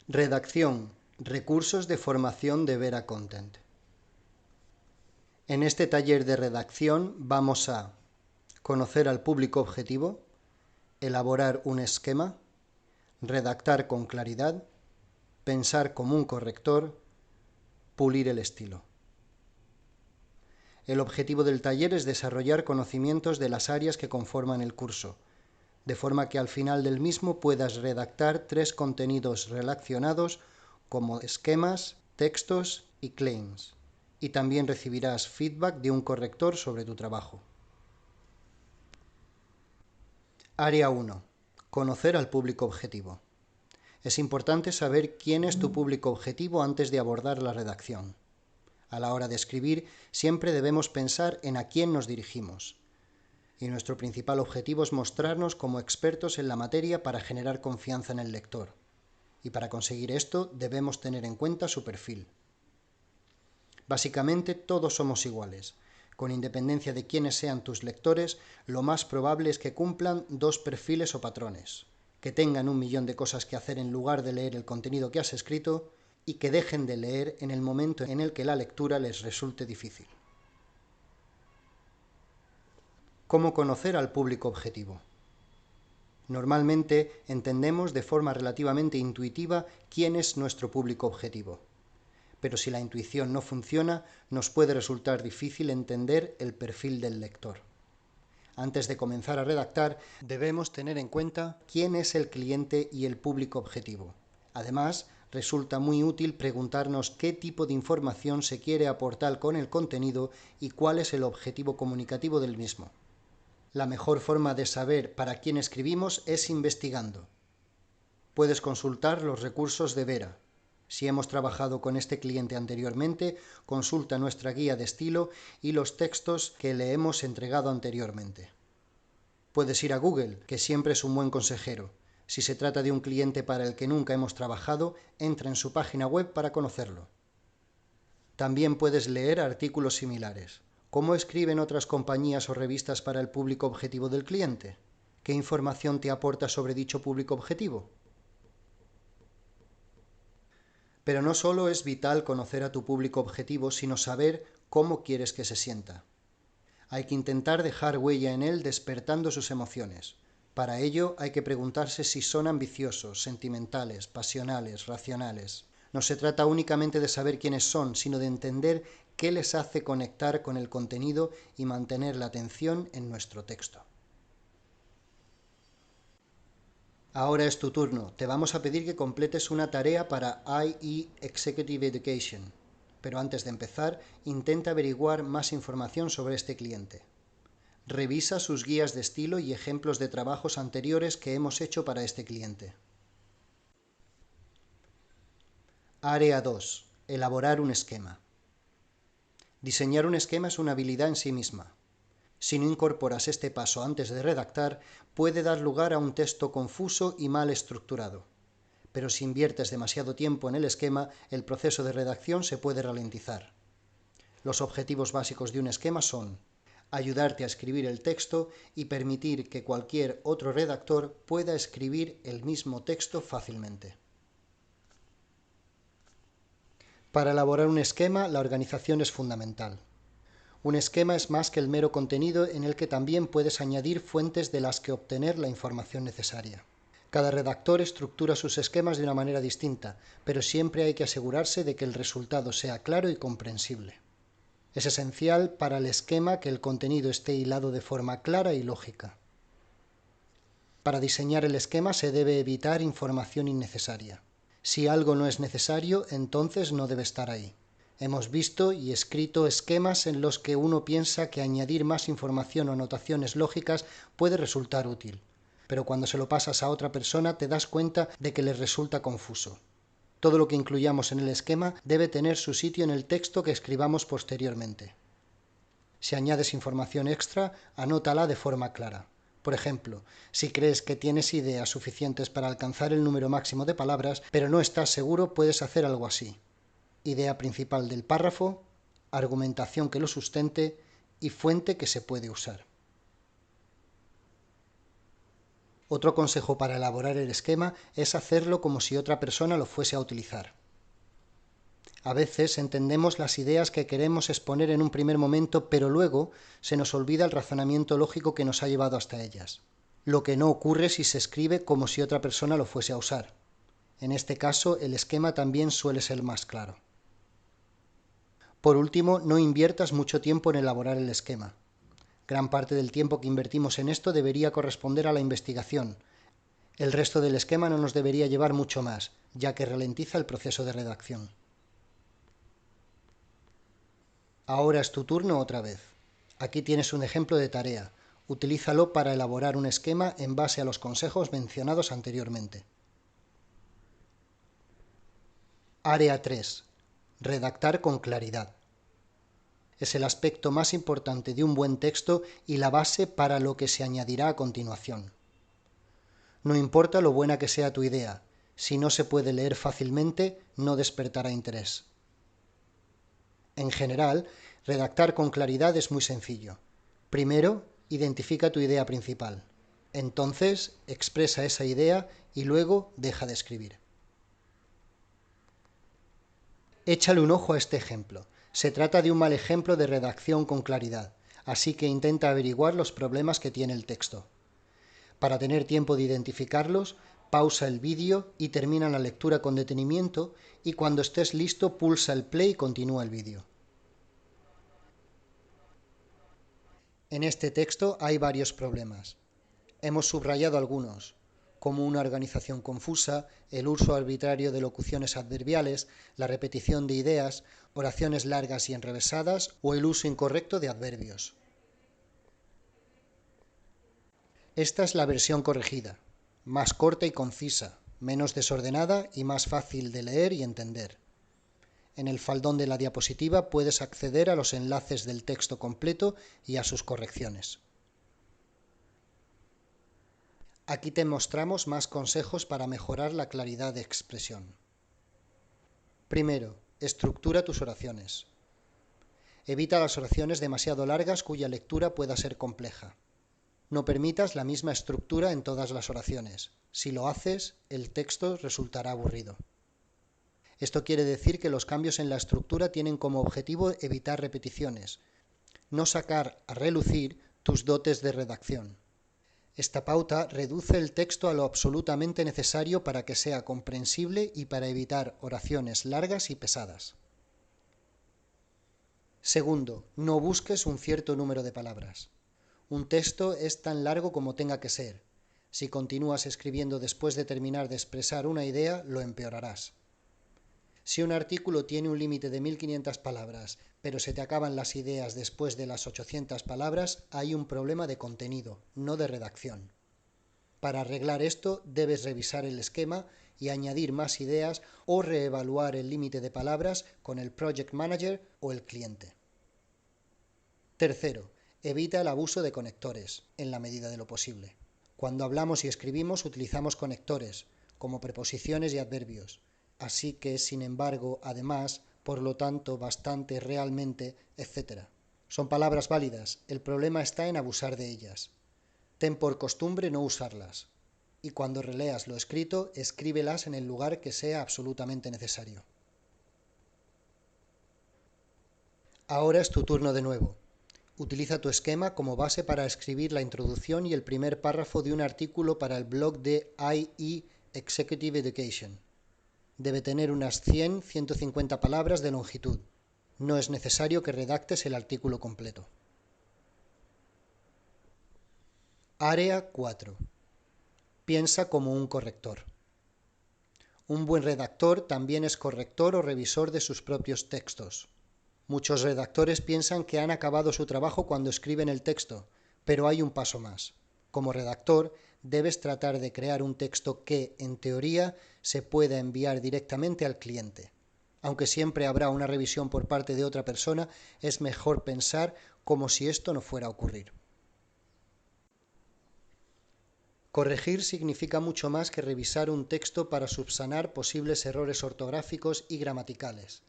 Redacción. Recursos de formación de Vera Content. En este taller de redacción vamos a conocer al público objetivo, elaborar un esquema, redactar con claridad, pensar como un corrector, pulir el estilo. El objetivo del taller es desarrollar conocimientos de las áreas que conforman el curso, de forma que al final del mismo puedas redactar 3 contenidos relacionados como esquemas, textos y claims, y también recibirás feedback de un corrector sobre tu trabajo. Área 1. Conocer al público objetivo. Es importante saber quién es tu público objetivo antes de abordar la redacción. A la hora de escribir, siempre debemos pensar en a quién nos dirigimos. Y nuestro principal objetivo es mostrarnos como expertos en la materia para generar confianza en el lector. Y para conseguir esto debemos tener en cuenta su perfil. Básicamente todos somos iguales. Con independencia de quiénes sean tus lectores, lo más probable es que cumplan 2 perfiles o patrones, que tengan 1.000.000 de cosas que hacer en lugar de leer el contenido que has escrito y que dejen de leer en el momento en el que la lectura les resulte difícil. ¿Cómo conocer al público objetivo? Normalmente entendemos de forma relativamente intuitiva quién es nuestro público objetivo. Pero si la intuición no funciona, nos puede resultar difícil entender el perfil del lector. Antes de comenzar a redactar, debemos tener en cuenta quién es el cliente y el público objetivo. Además, resulta muy útil preguntarnos qué tipo de información se quiere aportar con el contenido y cuál es el objetivo comunicativo del mismo. La mejor forma de saber para quién escribimos es investigando. Puedes consultar los recursos de Vera. Si hemos trabajado con este cliente anteriormente, consulta nuestra guía de estilo y los textos que le hemos entregado anteriormente. Puedes ir a Google, que siempre es un buen consejero. Si se trata de un cliente para el que nunca hemos trabajado, entra en su página web para conocerlo. También puedes leer artículos similares. ¿Cómo escriben otras compañías o revistas para el público objetivo del cliente? ¿Qué información te aporta sobre dicho público objetivo? Pero no solo es vital conocer a tu público objetivo, sino saber cómo quieres que se sienta. Hay que intentar dejar huella en él despertando sus emociones. Para ello hay que preguntarse si son ambiciosos, sentimentales, pasionales, racionales. No se trata únicamente de saber quiénes son, sino de entender qué les hace conectar con el contenido y mantener la atención en nuestro texto. Ahora es tu turno. Te vamos a pedir que completes una tarea para IE Executive Education. Pero antes de empezar, intenta averiguar más información sobre este cliente. Revisa sus guías de estilo y ejemplos de trabajos anteriores que hemos hecho para este cliente. Área 2. Elaborar un esquema. Diseñar un esquema es una habilidad en sí misma. Si no incorporas este paso antes de redactar, puede dar lugar a un texto confuso y mal estructurado. Pero si inviertes demasiado tiempo en el esquema, el proceso de redacción se puede ralentizar. Los objetivos básicos de un esquema son ayudarte a escribir el texto y permitir que cualquier otro redactor pueda escribir el mismo texto fácilmente. Para elaborar un esquema, la organización es fundamental. Un esquema es más que el mero contenido en el que también puedes añadir fuentes de las que obtener la información necesaria. Cada redactor estructura sus esquemas de una manera distinta, pero siempre hay que asegurarse de que el resultado sea claro y comprensible. Es esencial para el esquema que el contenido esté hilado de forma clara y lógica. Para diseñar el esquema se debe evitar información innecesaria. Si algo no es necesario, entonces no debe estar ahí. Hemos visto y escrito esquemas en los que uno piensa que añadir más información o notaciones lógicas puede resultar útil, pero cuando se lo pasas a otra persona te das cuenta de que les resulta confuso. Todo lo que incluyamos en el esquema debe tener su sitio en el texto que escribamos posteriormente. Si añades información extra, anótala de forma clara. Por ejemplo, si crees que tienes ideas suficientes para alcanzar el número máximo de palabras, pero no estás seguro, puedes hacer algo así. Idea principal del párrafo, argumentación que lo sustente y fuente que se puede usar. Otro consejo para elaborar el esquema es hacerlo como si otra persona lo fuese a utilizar. A veces entendemos las ideas que queremos exponer en un primer momento, pero luego se nos olvida el razonamiento lógico que nos ha llevado hasta ellas. Lo que no ocurre si se escribe como si otra persona lo fuese a usar. En este caso, el esquema también suele ser más claro. Por último, no inviertas mucho tiempo en elaborar el esquema. Gran parte del tiempo que invertimos en esto debería corresponder a la investigación. El resto del esquema no nos debería llevar mucho más, ya que ralentiza el proceso de redacción. Ahora es tu turno otra vez. Aquí tienes un ejemplo de tarea. Utilízalo para elaborar un esquema en base a los consejos mencionados anteriormente. Área 3. Redactar con claridad. Es el aspecto más importante de un buen texto y la base para lo que se añadirá a continuación. No importa lo buena que sea tu idea, si no se puede leer fácilmente, no despertará interés. En general, redactar con claridad es muy sencillo. Primero, identifica tu idea principal. Entonces, expresa esa idea y luego deja de escribir. Échale un ojo a este ejemplo. Se trata de un mal ejemplo de redacción con claridad, así que intenta averiguar los problemas que tiene el texto. Para tener tiempo de identificarlos, pausa el vídeo y termina la lectura con detenimiento, y cuando estés listo pulsa el play y continúa el vídeo. En este texto hay varios problemas. Hemos subrayado algunos, como una organización confusa, el uso arbitrario de locuciones adverbiales, la repetición de ideas, oraciones largas y enrevesadas o el uso incorrecto de adverbios. Esta es la versión corregida, más corta y concisa, menos desordenada y más fácil de leer y entender. En el faldón de la diapositiva puedes acceder a los enlaces del texto completo y a sus correcciones. Aquí te mostramos más consejos para mejorar la claridad de expresión. Primero, estructura tus oraciones. Evita las oraciones demasiado largas cuya lectura pueda ser compleja. No permitas la misma estructura en todas las oraciones. Si lo haces, el texto resultará aburrido. Esto quiere decir que los cambios en la estructura tienen como objetivo evitar repeticiones, no sacar a relucir tus dotes de redacción. Esta pauta reduce el texto a lo absolutamente necesario para que sea comprensible y para evitar oraciones largas y pesadas. Segundo, no busques un cierto número de palabras. Un texto es tan largo como tenga que ser. Si continúas escribiendo después de terminar de expresar una idea, lo empeorarás. Si un artículo tiene un límite de 1500 palabras, pero se te acaban las ideas después de las 800 palabras, hay un problema de contenido, no de redacción. Para arreglar esto, debes revisar el esquema y añadir más ideas o reevaluar el límite de palabras con el Project Manager o el cliente. Tercero, evita el abuso de conectores, en la medida de lo posible. Cuando hablamos y escribimos utilizamos conectores, como preposiciones y adverbios. Así que, sin embargo, además, por lo tanto, bastante, realmente, etc. Son palabras válidas, el problema está en abusar de ellas. Ten por costumbre no usarlas, y cuando releas lo escrito, escríbelas en el lugar que sea absolutamente necesario. Ahora es tu turno de nuevo. Utiliza tu esquema como base para escribir la introducción y el primer párrafo de un artículo para el blog de IE Executive Education. Debe tener unas 100-150 palabras de longitud. No es necesario que redactes el artículo completo. Área 4. Piensa como un corrector. Un buen redactor también es corrector o revisor de sus propios textos. Muchos redactores piensan que han acabado su trabajo cuando escriben el texto, pero hay un paso más. Como redactor, debes tratar de crear un texto que, en teoría, se pueda enviar directamente al cliente. Aunque siempre habrá una revisión por parte de otra persona, es mejor pensar como si esto no fuera a ocurrir. Corregir significa mucho más que revisar un texto para subsanar posibles errores ortográficos y gramaticales.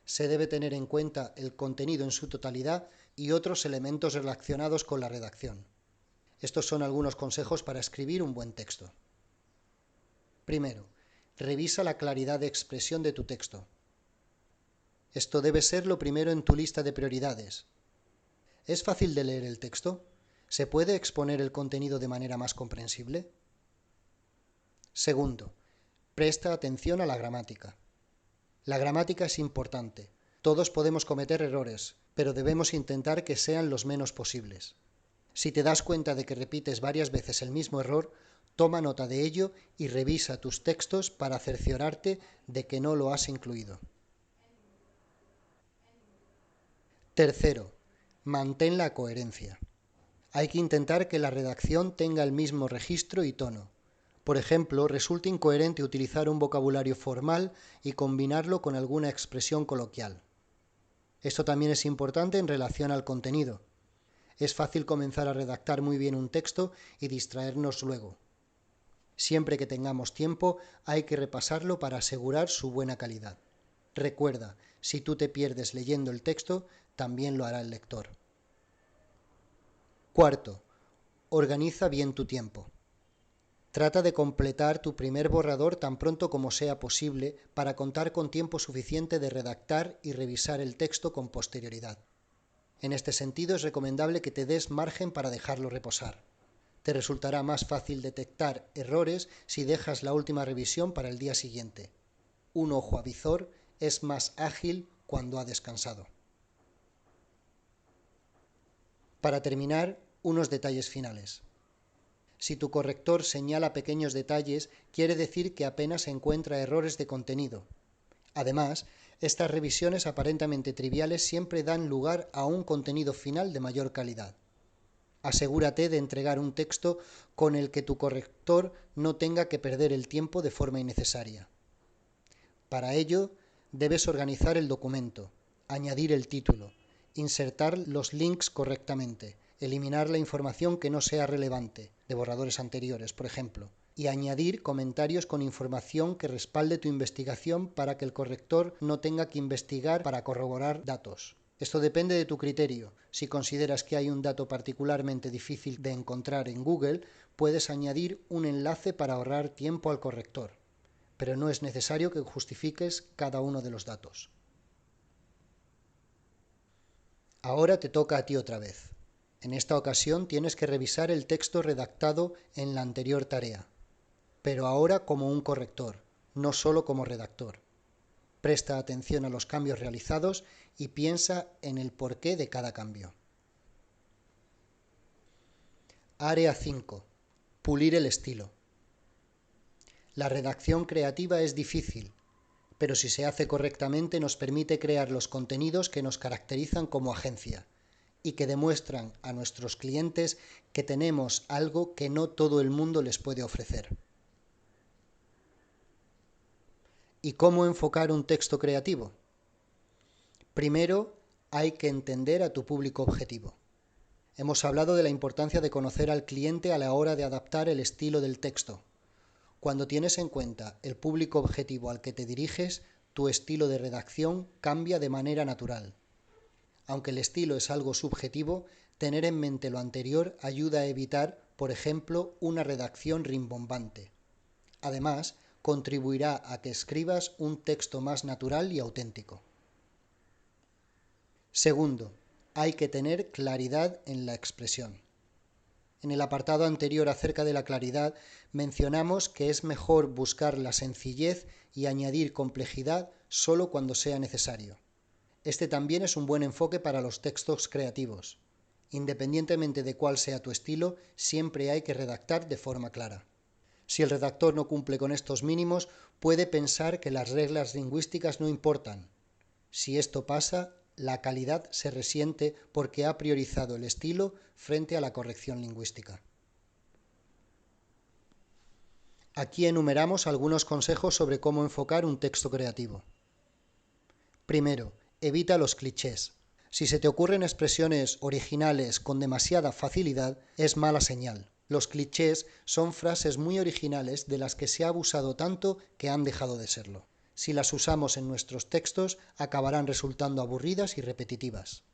Se debe tener en cuenta el contenido en su totalidad y otros elementos relacionados con la redacción. Estos son algunos consejos para escribir un buen texto. Primero, revisa la claridad de expresión de tu texto. Esto debe ser lo primero en tu lista de prioridades. ¿Es fácil de leer el texto? ¿Se puede exponer el contenido de manera más comprensible? Segundo, presta atención a la gramática. La gramática es importante. Todos podemos cometer errores, pero debemos intentar que sean los menos posibles. Si te das cuenta de que repites varias veces el mismo error, toma nota de ello y revisa tus textos para cerciorarte de que no lo has incluido. Tercero, mantén la coherencia. Hay que intentar que la redacción tenga el mismo registro y tono. Por ejemplo, resulta incoherente utilizar un vocabulario formal y combinarlo con alguna expresión coloquial. Esto también es importante en relación al contenido. Es fácil comenzar a redactar muy bien un texto y distraernos luego. Siempre que tengamos tiempo, hay que repasarlo para asegurar su buena calidad. Recuerda, si tú te pierdes leyendo el texto, también lo hará el lector. Cuarto, organiza bien tu tiempo. Trata de completar tu primer borrador tan pronto como sea posible para contar con tiempo suficiente de redactar y revisar el texto con posterioridad. En este sentido es recomendable que te des margen para dejarlo reposar. Te resultará más fácil detectar errores si dejas la última revisión para el día siguiente. Un ojo avizor es más ágil cuando ha descansado. Para terminar, unos detalles finales. Si tu corrector señala pequeños detalles, quiere decir que apenas encuentra errores de contenido. Además, estas revisiones aparentemente triviales siempre dan lugar a un contenido final de mayor calidad. Asegúrate de entregar un texto con el que tu corrector no tenga que perder el tiempo de forma innecesaria. Para ello, debes organizar el documento, añadir el título, insertar los links correctamente, eliminar la información que no sea relevante, de borradores anteriores, por ejemplo, y añadir comentarios con información que respalde tu investigación para que el corrector no tenga que investigar para corroborar datos. Esto depende de tu criterio. Si consideras que hay un dato particularmente difícil de encontrar en Google, puedes añadir un enlace para ahorrar tiempo al corrector, pero no es necesario que justifiques cada uno de los datos. Ahora te toca a ti otra vez. En esta ocasión tienes que revisar el texto redactado en la anterior tarea, pero ahora como un corrector, no solo como redactor. Presta atención a los cambios realizados y piensa en el porqué de cada cambio. Área 5. Pulir el estilo. La redacción creativa es difícil, pero si se hace correctamente nos permite crear los contenidos que nos caracterizan como agencia y que demuestran a nuestros clientes que tenemos algo que no todo el mundo les puede ofrecer. ¿Y cómo enfocar un texto creativo? Primero, hay que entender a tu público objetivo. Hemos hablado de la importancia de conocer al cliente a la hora de adaptar el estilo del texto. Cuando tienes en cuenta el público objetivo al que te diriges, tu estilo de redacción cambia de manera natural. Aunque el estilo es algo subjetivo, tener en mente lo anterior ayuda a evitar, por ejemplo, una redacción rimbombante. Además, contribuirá a que escribas un texto más natural y auténtico. Segundo, hay que tener claridad en la expresión. En el apartado anterior acerca de la claridad mencionamos que es mejor buscar la sencillez y añadir complejidad solo cuando sea necesario. Este también es un buen enfoque para los textos creativos. Independientemente de cuál sea tu estilo, siempre hay que redactar de forma clara. Si el redactor no cumple con estos mínimos, puede pensar que las reglas lingüísticas no importan. Si esto pasa, la calidad se resiente porque ha priorizado el estilo frente a la corrección lingüística. Aquí enumeramos algunos consejos sobre cómo enfocar un texto creativo. Primero, evita los clichés. Si se te ocurren expresiones originales con demasiada facilidad, es mala señal. Los clichés son frases muy originales de las que se ha abusado tanto que han dejado de serlo. Si las usamos en nuestros textos, acabarán resultando aburridas y repetitivas.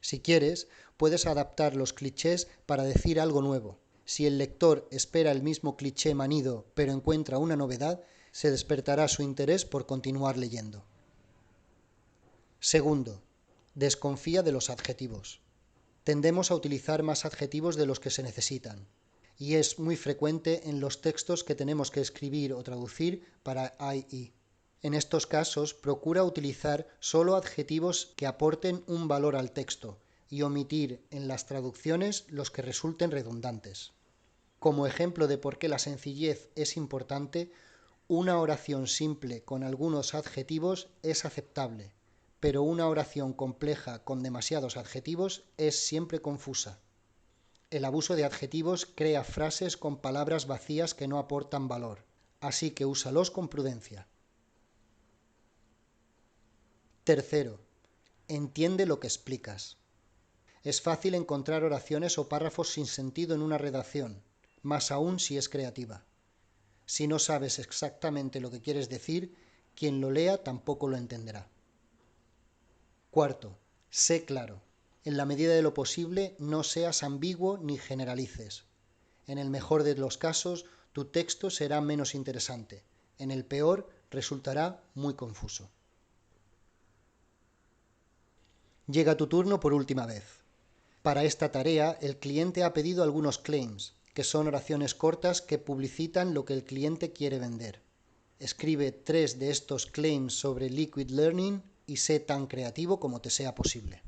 Si quieres, puedes adaptar los clichés para decir algo nuevo. Si el lector espera el mismo cliché manido pero encuentra una novedad, se despertará su interés por continuar leyendo. Segundo, desconfía de los adjetivos. Tendemos a utilizar más adjetivos de los que se necesitan, y es muy frecuente en los textos que tenemos que escribir o traducir para AI. En estos casos, procura utilizar solo adjetivos que aporten un valor al texto y omitir en las traducciones los que resulten redundantes. Como ejemplo de por qué la sencillez es importante, una oración simple con algunos adjetivos es aceptable, pero una oración compleja con demasiados adjetivos es siempre confusa. El abuso de adjetivos crea frases con palabras vacías que no aportan valor, así que úsalos con prudencia. Tercero, entiende lo que explicas. Es fácil encontrar oraciones o párrafos sin sentido en una redacción, más aún si es creativa. Si no sabes exactamente lo que quieres decir, quien lo lea tampoco lo entenderá. Cuarto, sé claro. En la medida de lo posible, no seas ambiguo ni generalices. En el mejor de los casos, tu texto será menos interesante. En el peor, resultará muy confuso. Llega tu turno por última vez. Para esta tarea, el cliente ha pedido algunos claims, que son oraciones cortas que publicitan lo que el cliente quiere vender. Escribe 3 de estos claims sobre Liquid Learning y sé tan creativo como te sea posible.